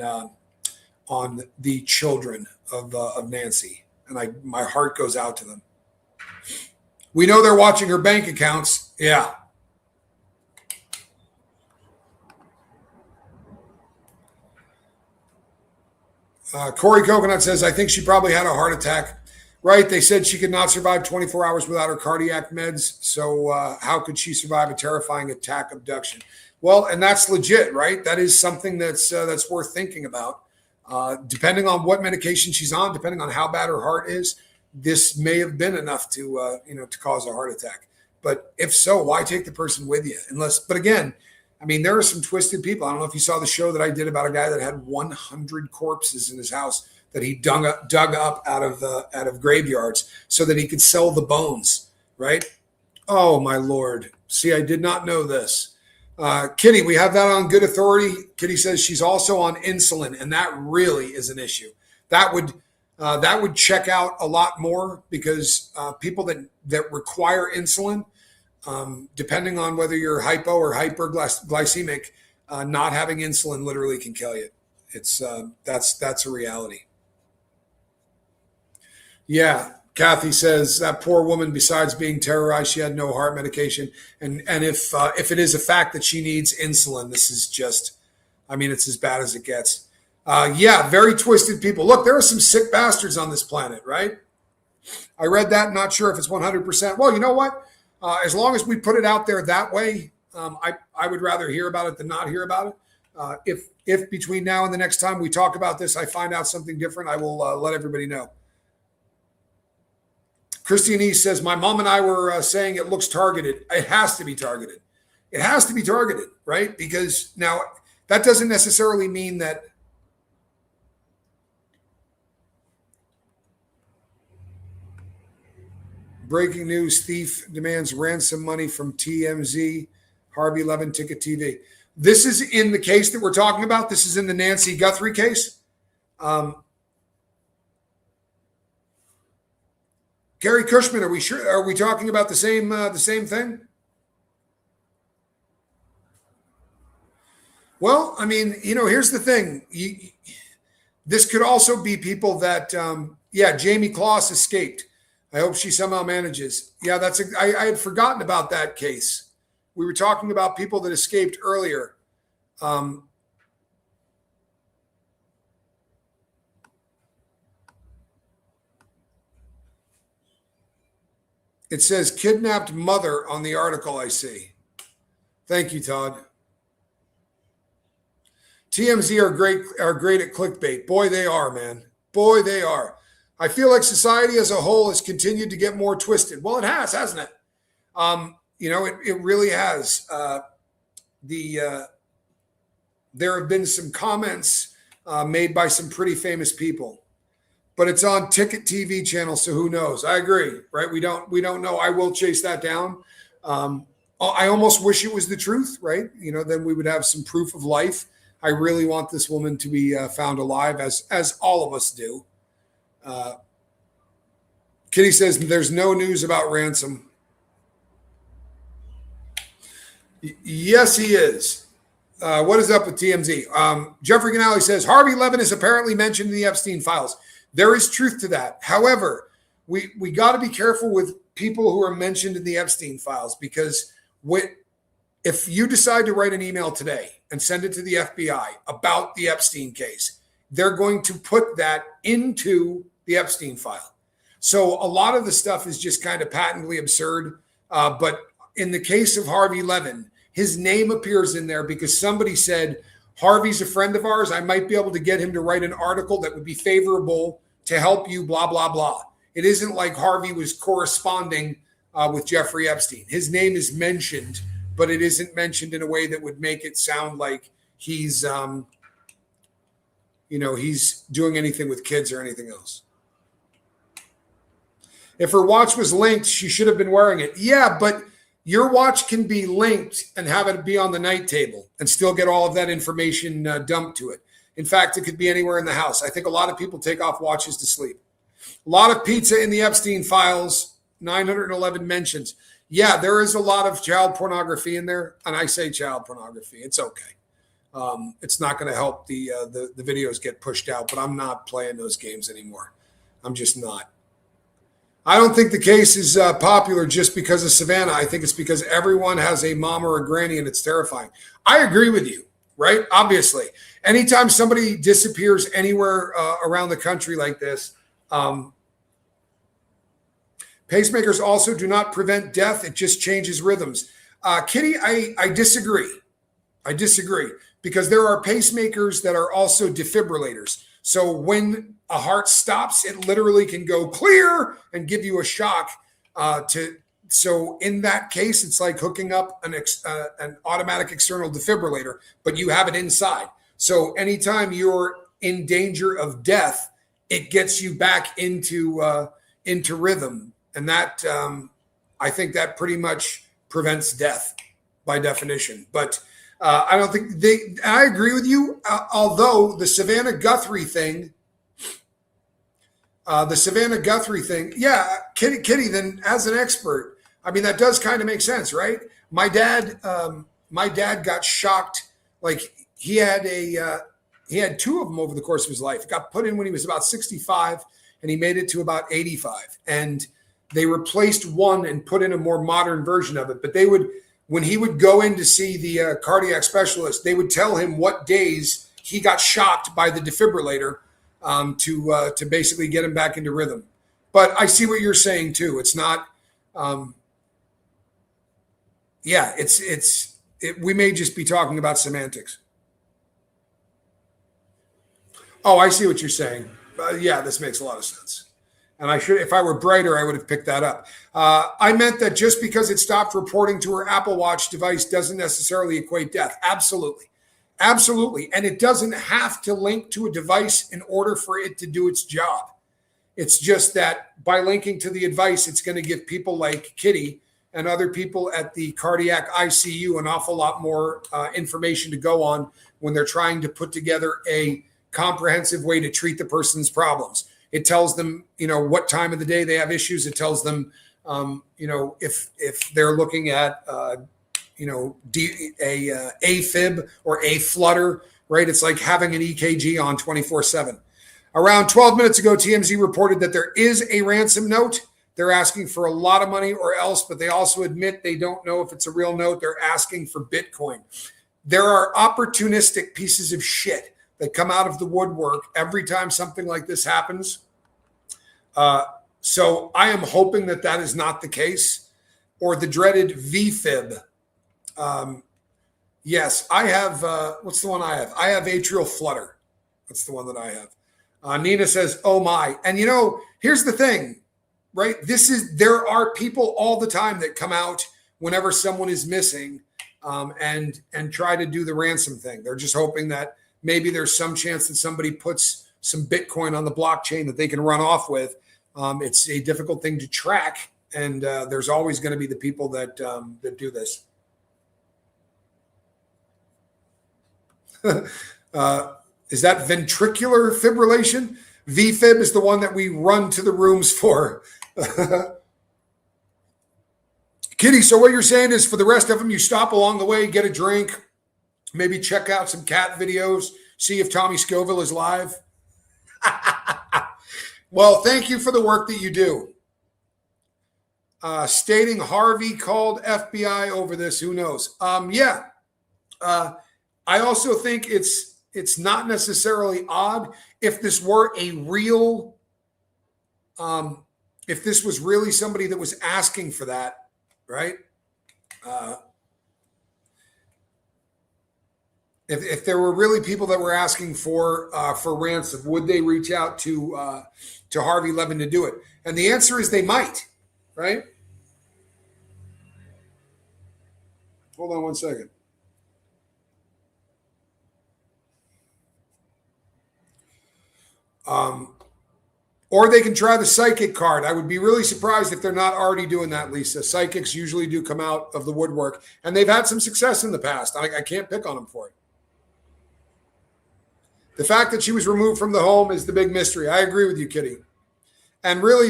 the children of Nancy. And my heart goes out to them. We know they're watching her bank accounts. Yeah. Corey Coconut says, I think she probably had a heart attack. Right. They said she could not survive 24 hours without her cardiac meds. So how could she survive a terrifying attack abduction? Well, and that's legit, right? That is something that's worth thinking about. Depending on what medication she's on, depending on how bad her heart is, this may have been enough to cause a heart attack. But if so, why take the person with you? But again, I mean, there are some twisted people. I don't know if you saw the show that I did about a guy that had 100 corpses in his house that he dug up out of graveyards so that he could sell the bones, right? Oh, my Lord. See, I did not know this. Kitty, we have that on good authority. Kitty says she's also on insulin, and that really is an issue. That would check out a lot more, because people that require insulin, depending on whether you're hypo or hyperglycemic, not having insulin literally can kill you. It's that's a reality. Yeah, Kathy says that poor woman, besides being terrorized, she had no heart medication. And if it is a fact that she needs insulin, this is just, I mean, it's as bad as it gets. Yeah, very twisted people. Look, there are some sick bastards on this planet, right? I read that, not sure if it's 100%. Well, you know what? As long as we put it out there that way, I would rather hear about it than not hear about it. If between now and the next time we talk about this, I find out something different, I will let everybody know. Christian East says, my mom and I were saying it looks targeted. It has to be targeted. It has to be targeted, right? Because now that doesn't necessarily mean that. Breaking news, thief demands ransom money from TMZ, Harvey Levin, Ticket TV. This is in the case that we're talking about. This is in the Nancy Guthrie case. Gary Cushman, are we sure? Are we talking about the same thing? Well, I mean, here's the thing. This could also be people that, Jamie Kloss escaped. I hope she somehow manages. Yeah, I had forgotten about that case. We were talking about people that escaped earlier. It says kidnapped mother on the article I see. Thank you, Todd. TMZ are great at clickbait. Boy, they are, man. Boy, they are. I feel like society as a whole has continued to get more twisted. Well, it has, hasn't it? It really has. There have been some comments made by some pretty famous people, but it's on Ticket TV channel, so who knows? I agree, right? We don't know. I will chase that down. I almost wish it was the truth, right? Then we would have some proof of life. I really want this woman to be found alive, as all of us do. Kitty says there's no news about ransom. Yes, he is. What is up with TMZ? Jeffrey Ganali says Harvey Levin is apparently mentioned in the Epstein files. There is truth to that. However, we got to be careful with people who are mentioned in the Epstein files, because if you decide to write an email today and send it to the FBI about the Epstein case, they're going to put that into the Epstein file. So a lot of the stuff is just kind of patently absurd. But in the case of Harvey Levin, his name appears in there because somebody said, Harvey's a friend of ours. I might be able to get him to write an article that would be favorable to help you, blah, blah, blah. It isn't like Harvey was corresponding with Jeffrey Epstein. His name is mentioned, but it isn't mentioned in a way that would make it sound like he's doing anything with kids or anything else. If her watch was linked, she should have been wearing it. Yeah, but your watch can be linked and have it be on the night table and still get all of that information dumped to it. In fact, it could be anywhere in the house. I think a lot of people take off watches to sleep. A lot of pizza in the Epstein files, 911 mentions. Yeah, there is a lot of child pornography in there. And I say child pornography. It's okay. It's not going to help the videos get pushed out, but I'm not playing those games anymore. I'm just not. I don't think the case is popular just because of Savannah. I think it's because everyone has a mom or a granny, and it's terrifying. I agree with you, right? Obviously. Anytime somebody disappears anywhere around the country like this, pacemakers also do not prevent death. It just changes rhythms. Kitty, I disagree. I disagree, because there are pacemakers that are also defibrillators. So when a heart stops, it literally can go clear and give you a shock. So in that case, it's like hooking up an automatic external defibrillator, but you have it inside. So anytime you're in danger of death, it gets you back into rhythm, and that I think that pretty much prevents death by definition. But I don't think I agree with you. Although the Savannah Guthrie thing, yeah, Kitty. Then as an expert, I mean, that does kind of make sense, right? My dad got shocked. Like he had two of them over the course of his life. It got put in when he was about 65, and he made it to about 85. And they replaced one and put in a more modern version of it. But when he would go in to see the cardiac specialist, they would tell him what days he got shocked by the defibrillator to basically get him back into rhythm. But I see what you're saying too. It's not, we may just be talking about semantics. Oh, I see what you're saying. Yeah, this makes a lot of sense. And if I were brighter, I would have picked that up. I meant that just because it stopped reporting to her Apple Watch device doesn't necessarily equate death. Absolutely. Absolutely. And it doesn't have to link to a device in order for it to do its job. It's just that by linking to the device, it's going to give people like Kitty and other people at the cardiac ICU an awful lot more information to go on when they're trying to put together a comprehensive way to treat the person's problems. It tells them, what time of the day they have issues. It tells them, if they're looking at, AFib or a flutter, right? It's like having an EKG on 24/7. Around 12 minutes ago, TMZ reported that there is a ransom note. They're asking for a lot of money or else, but they also admit they don't know if it's a real note. They're asking for Bitcoin. There are opportunistic pieces of shit that come out of the woodwork every time something like this happens. So I am hoping that that is not the case, or the dreaded VFib. Yes, I have, what's the one I have? I have atrial flutter. That's the one that I have. Nina says, oh my. And here's the thing, right? There are people all the time that come out whenever someone is missing and try to do the ransom thing. They're just hoping that maybe there's some chance that somebody puts some Bitcoin on the blockchain that they can run off with. It's a difficult thing to track, and there's always going to be the people that do this. Is that ventricular fibrillation? VFib is the one that we run to the rooms for. Kitty, so what you're saying is for the rest of them, you stop along the way, get a drink, maybe check out some cat videos, see if Tommy Scoville is live. Well, thank you for the work that you do. Stating Harvey called FBI over this, who knows? Yeah. I also think it's not necessarily odd if this were a real, if this was really somebody that was asking for that, right? If there were really people that were asking for ransom, would they reach out to Harvey Levin to do it? And the answer is they might, right? Hold on one second. Or they can try the psychic card. I would be really surprised if they're not already doing that, Lisa. Psychics usually do come out of the woodwork, and they've had some success in the past. I can't pick on them for it. The fact that she was removed from the home is the big mystery. I agree with you, Kitty. And really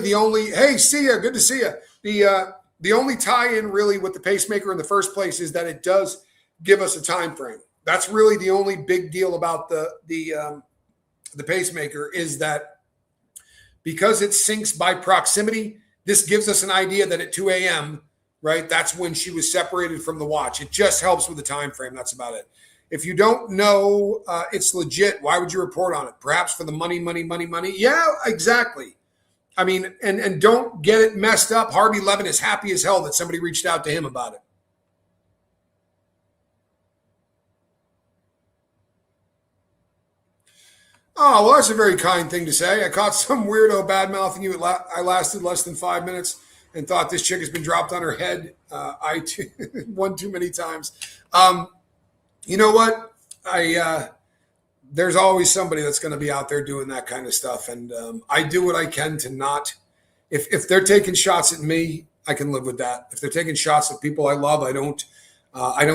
hey, see ya, good to see ya. The only tie-in really with the pacemaker in the first place is that it does give us a time frame. That's really the only big deal about the pacemaker, is that because it syncs by proximity, this gives us an idea that at 2 a.m., right, that's when she was separated from the watch. It just helps with the time frame. That's about it. If you don't know it's legit, why would you report on it? Perhaps for the money. Yeah, exactly. I mean, and don't get it messed up. Harvey Levin is happy as hell that somebody reached out to him about it. Oh, well, that's a very kind thing to say. I caught some weirdo bad-mouthing you. I lasted less than 5 minutes and thought this chick has been dropped on her head. One too many times. You know what? There's always somebody that's going to be out there doing that kind of stuff. And I do what I can to not, if they're taking shots at me, I can live with that. If they're taking shots at people I love, I don't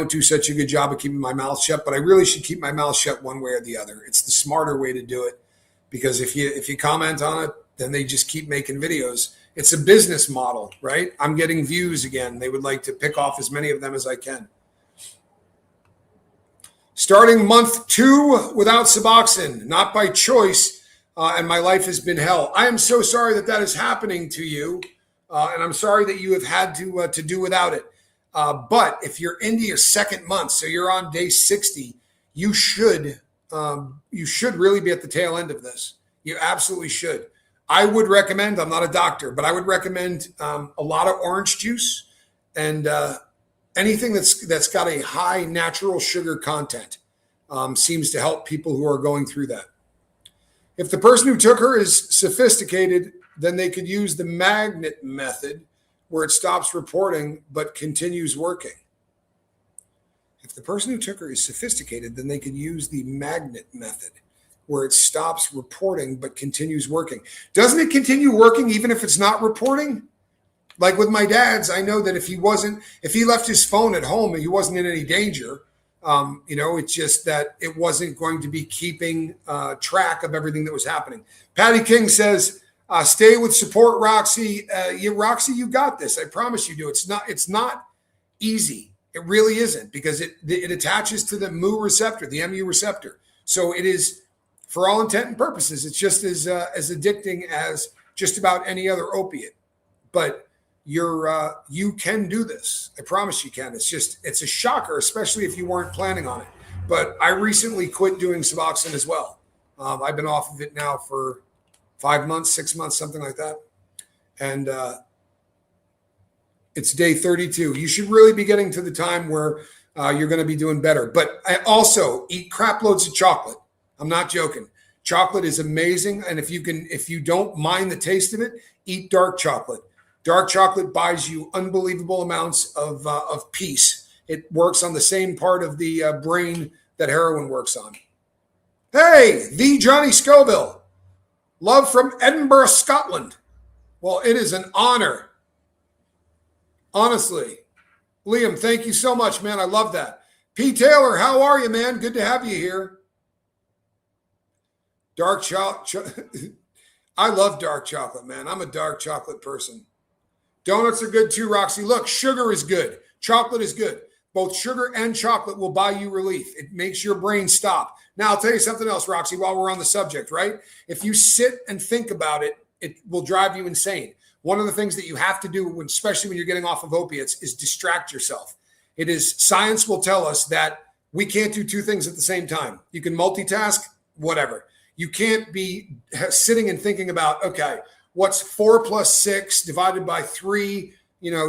do such a good job of keeping my mouth shut, but I really should keep my mouth shut one way or the other. It's the smarter way to do it, because if you comment on it, then they just keep making videos. It's a business model, right? I'm getting views again. They would like to pick off as many of them as I can. Starting month 2 without Suboxone, not by choice, and my life has been hell. I am so sorry that is happening to you, and I'm sorry that you have had to do without it. But if you're into your second month, so you're on day 60, you should really be at the tail end of this. You absolutely should. I would recommend, I'm not a doctor, but I would recommend a lot of orange juice and anything that's got a high natural sugar content seems to help people who are going through that. If the person who took her is sophisticated, then they could use the magnet method, where it stops reporting but continues working. If the person who took her is sophisticated, then they could use the magnet method, where it stops reporting but continues working. Doesn't it continue working even if it's not reporting? Like with my dad's, I know that if he left his phone at home, he wasn't in any danger. It's just that it wasn't going to be keeping track of everything that was happening. Patty King says, stay with support, Roxy. Roxy, you got this. I promise you do. It's not easy. It really isn't, because it attaches to the MU receptor, the MU receptor. So it is For all intent and purposes, it's just as addicting as just about any other opiate. But you can do this. I promise you can. It's a shocker, especially if you weren't planning on it. But I recently quit doing Suboxone as well. I've been off of it now for 5 months, 6 months, something like that. And it's day 32. You should really be getting to the time where you're going to be doing better. But I also eat crap loads of chocolate. I'm not joking. Chocolate is amazing. And if you don't mind the taste of it, eat dark chocolate. Dark chocolate buys you unbelievable amounts of peace. It works on the same part of the brain that heroin works on. Hey, the Johnny Scoville. Love from Edinburgh, Scotland. Well, it is an honor. Honestly. Liam, thank you so much, man. I love that. P. Taylor, how are you, man? Good to have you here. Dark chocolate. I love dark chocolate, man. I'm a dark chocolate person. Donuts are good too, Roxy. Look, sugar is good. Chocolate is good. Both sugar and chocolate will buy you relief. It makes your brain stop. Now, I'll tell you something else, Roxy, while we're on the subject, right? If you sit and think about it, it will drive you insane. One of the things that you have to do, especially when you're getting off of opiates, is distract yourself. Science will tell us that we can't do two things at the same time. You can multitask, whatever. You can't be sitting and thinking about, okay, what's 4 plus 6 divided by 3,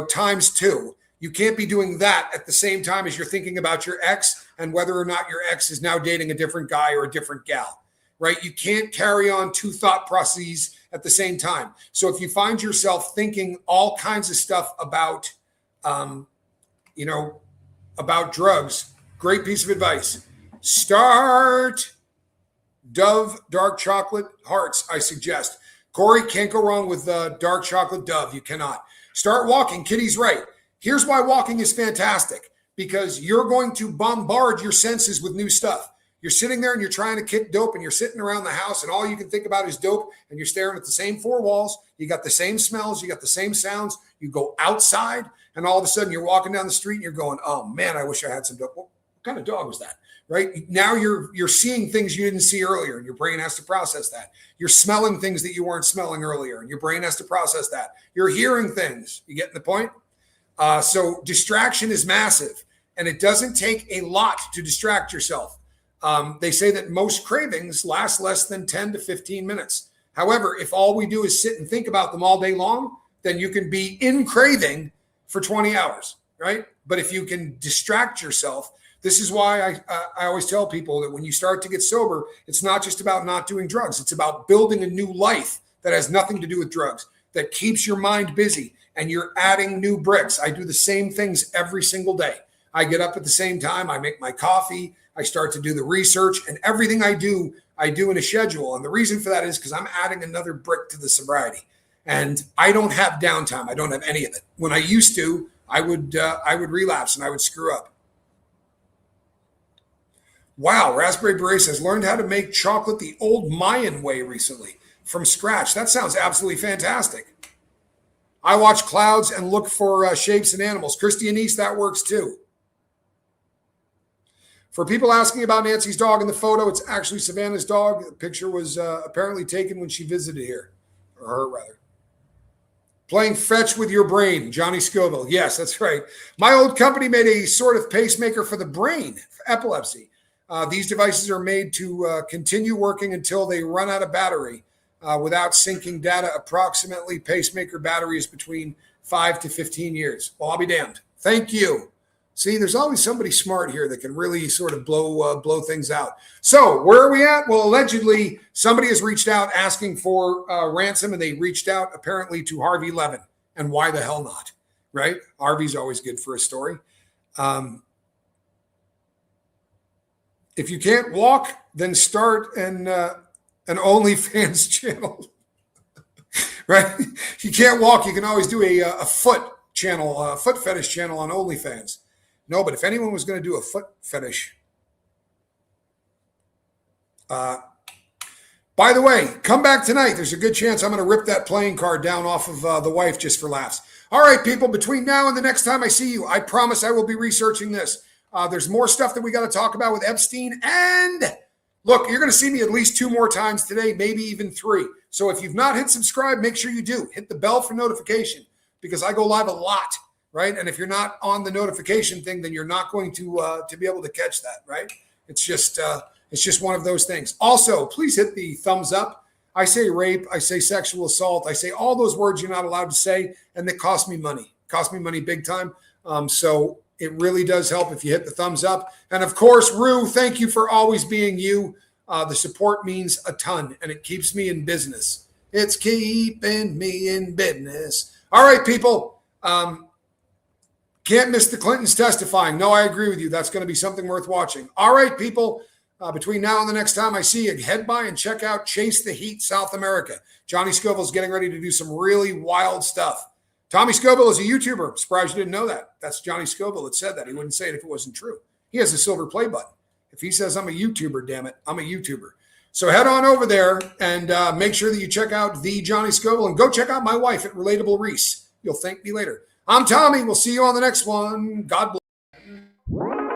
times 2. You can't be doing that at the same time as you're thinking about your ex and whether or not your ex is now dating a different guy or a different gal, right? You can't carry on two thought processes at the same time. So if you find yourself thinking all kinds of stuff about, about drugs, great piece of advice. Start Dove dark chocolate hearts, I suggest. Corey, can't go wrong with dark chocolate Dove. You cannot. Start walking. Kitty's right. Here's why walking is fantastic, because you're going to bombard your senses with new stuff. You're sitting there and you're trying to kick dope and you're sitting around the house and all you can think about is dope and you're staring at the same four walls. You got the same smells. You got the same sounds. You go outside and all of a sudden you're walking down the street and you're going, oh man, I wish I had some dope. What kind of dog was that? Right now you're seeing things you didn't see earlier and your brain has to process that. You're smelling things that you weren't smelling earlier and your brain has to process that. You're hearing things. You getting the point? So distraction is massive and it doesn't take a lot to distract yourself. They say that most cravings last less than 10 to 15 minutes. However, if all we do is sit and think about them all day long, then you can be in craving for 20 hours, right? But if you can distract yourself, this is why I always tell people that when you start to get sober, it's not just about not doing drugs. It's about building a new life that has nothing to do with drugs, that keeps your mind busy and you're adding new bricks. I do the same things every single day. I get up at the same time. I make my coffee. I start to do the research and everything I do in a schedule. And the reason for that is because I'm adding another brick to the sobriety. And I don't have downtime. I don't have any of it. When I used to, I would relapse and I would screw up. Wow, Raspberry Beret says, learned how to make chocolate the old Mayan way recently from scratch. That sounds absolutely fantastic. I watch clouds and look for shapes and animals. Christy Anise, that works too. For people asking about Nancy's dog in the photo, it's actually Savannah's dog. The picture was apparently taken when she visited here, or her rather. Playing fetch with your brain, Johnny Scoville. Yes, that's right. My old company made a sort of pacemaker for the brain, for epilepsy. These devices are made to continue working until they run out of battery without syncing data. Approximately pacemaker battery is between 5 to 15 years. Well, I'll be damned. Thank you. See, there's always somebody smart here that can really sort of blow things out. So where are we at? Well, allegedly, somebody has reached out asking for ransom, and they reached out apparently to Harvey Levin. And why the hell not, right? Harvey's always good for a story. If you can't walk, then start an OnlyFans channel, right? If you can't walk, you can always do a foot channel, a foot fetish channel on OnlyFans. No, but if anyone was going to do a foot fetish, by the way, come back tonight. There's a good chance I'm going to rip that playing card down off of the wife just for laughs. All right, people, between now and the next time I see you, I promise I will be researching this. There's more stuff that we got to talk about with Epstein and Look, you're going to see me at least 2 more times today, maybe even 3. So if you've not hit subscribe, make sure you do. Hit the bell for notification because I go live a lot, right? And if you're not on the notification thing, then you're not going to be able to catch that, right? It's just one of those things. Also, please hit the thumbs up. I say rape, I say sexual assault, I say all those words you're not allowed to say, and they cost me money. Cost me money big time. So it really does help if you hit the thumbs up. And of course, Rue, thank you for always being you. The support means a ton, and it keeps me in business. It's keeping me in business. All right, people. Can't miss the Clintons testifying. No, I agree with you. That's going to be something worth watching. All right, people. Between now and the next time I see you, head by and check out Chase the Heat South America. Johnny Scoville's getting ready to do some really wild stuff. Tommy Scoville is a YouTuber. I'm surprised you didn't know that. That's Johnny Scoville that said that. He wouldn't say it if it wasn't true. He has a silver play button. If he says I'm a YouTuber, damn it, I'm a YouTuber. So head on over there and make sure that you check out the Johnny Scoville and go check out my wife at Relatable Reese. You'll thank me later. I'm Tommy. We'll see you on the next one. God bless.